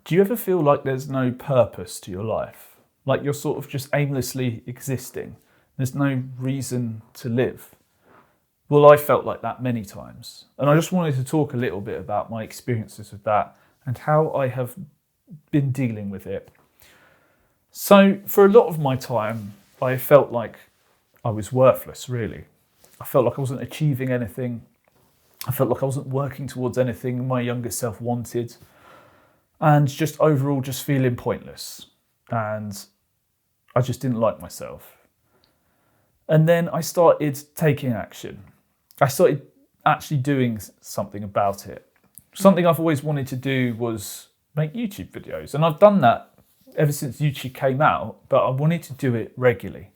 Do you ever feel like there's no purpose to your life? Like you're sort of just aimlessly existing? There's no reason to live? Well, I felt like that many times. And I just wanted to talk a little bit about my experiences with that and how I have been dealing with it. So for a lot of my time, I felt like I was worthless, really. I felt like I wasn't achieving anything. I felt like I wasn't working towards anything my younger self wanted. And just overall just feeling pointless. And I just didn't like myself. And then I started taking action. I started actually doing something about it. Something I've always wanted to do was make YouTube videos. And I've done that ever since YouTube came out, but I wanted to do it regularly.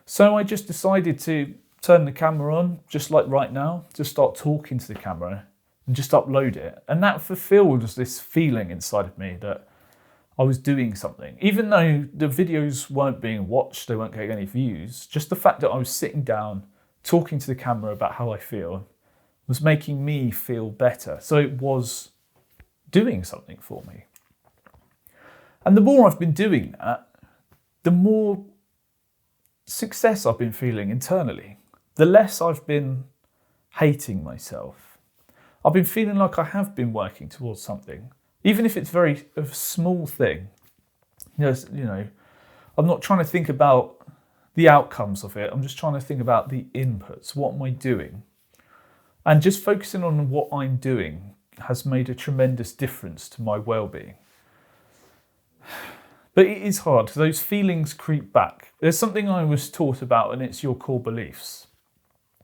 So I just decided to turn the camera on, just like right now, just start talking to the camera and just upload it. And that fulfilled this feeling inside of me that I was doing something. Even though the videos weren't being watched, they weren't getting any views, just the fact that I was sitting down, talking to the camera about how I feel was making me feel better. So it was doing something for me. And the more I've been doing that, the more success I've been feeling internally, the less I've been hating myself. I've been feeling like I have been working towards something, even if it's a small thing. You know, I'm not trying to think about the outcomes of it. I'm just trying to think about the inputs. What am I doing? And just focusing on what I'm doing has made a tremendous difference to my well-being. But it is hard. Those feelings creep back. There's something I was taught about, and it's your core beliefs.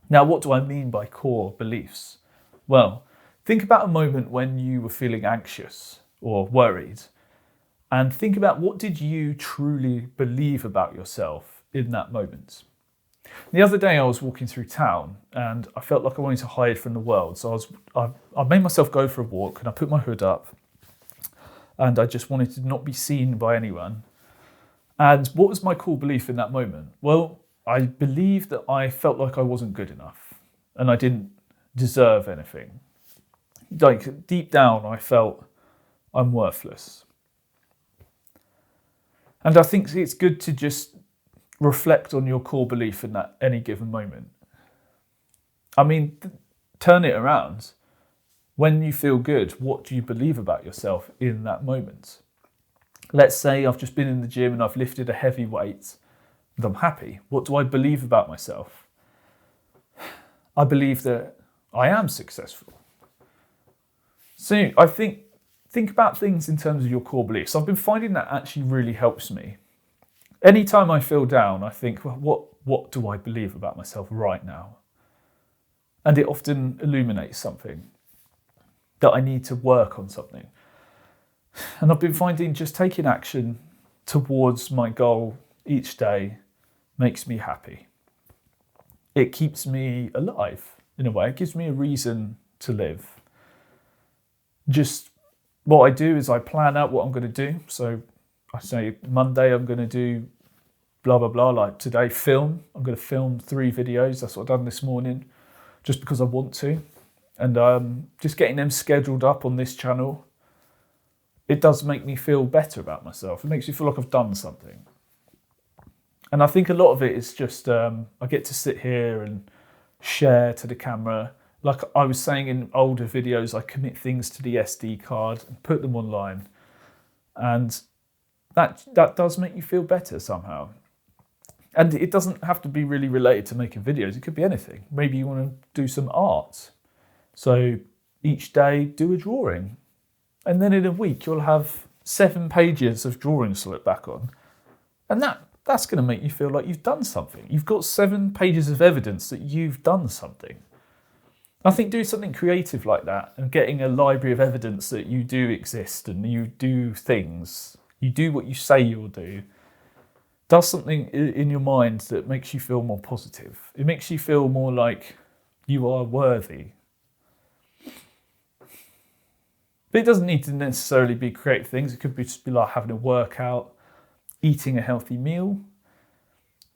Now, what do I mean by core beliefs? Well, think about a moment when you were feeling anxious or worried, and think about what did you truly believe about yourself in that moment. The other day I was walking through town and I felt like I wanted to hide from the world. So I made myself go for a walk and I put my hood up and I just wanted to not be seen by anyone. And what was my core belief in that moment? Well, I believed that I felt like I wasn't good enough and I didn't deserve anything. Like deep down, I felt I'm worthless. And I think it's good to just reflect on your core belief in that any given moment. I mean, turn it around. When you feel good, what do you believe about yourself in that moment? Let's say I've just been in the gym and I've lifted a heavy weight and I'm happy. What do I believe about myself? I believe that I am successful. So I think about things in terms of your core beliefs. I've been finding that actually really helps me. Anytime I feel down, I think, well, what do I believe about myself right now? And it often illuminates something, that I need to work on something. And I've been finding just taking action towards my goal each day makes me happy. It keeps me alive in a way. It gives me a reason to live. Just what I do is I plan out what I'm going to do. So I say Monday I'm going to do blah, blah, blah, like today film. I'm going to film 3 videos. That's what I've done this morning just because I want to. And just getting them scheduled up on this channel, it does make me feel better about myself. It makes me feel like I've done something. And I think a lot of it is just I get to sit here and share to the camera. Like I was saying in older videos, I commit things to the SD card and put them online. And that does make you feel better somehow. And it doesn't have to be really related to making videos. It could be anything. Maybe you want to do some art. So each day do a drawing. And then in a week you'll have 7 pages of drawings to look back on. And that's going to make you feel like you've done something. You've got 7 pages of evidence that you've done something. I think doing something creative like that and getting a library of evidence that you do exist and you do things, you do what you say you'll do, does something in your mind that makes you feel more positive. It makes you feel more like you are worthy. But it doesn't need to necessarily be creative things. It could just be like having a workout, eating a healthy meal.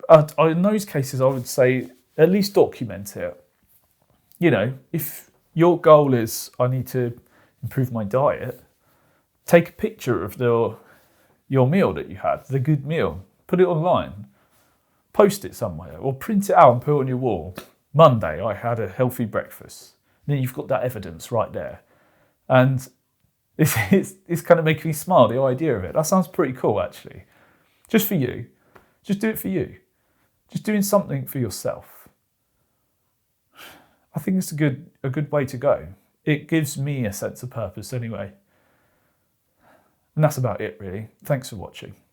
In those cases, I would say at least document it. You know, if your goal is I need to improve my diet, Take a picture of your meal that you had, the good meal. Put it online. Post it somewhere or print it out and put it on your wall. Monday, I had a healthy breakfast. Then you've got that evidence right there. And it's kind of making me smile, the idea of it. That sounds pretty cool, actually. Just for you. Just do it for you. Just doing something for yourself. I think it's a good way to go. It gives me a sense of purpose anyway. And that's about it, really. Thanks for watching.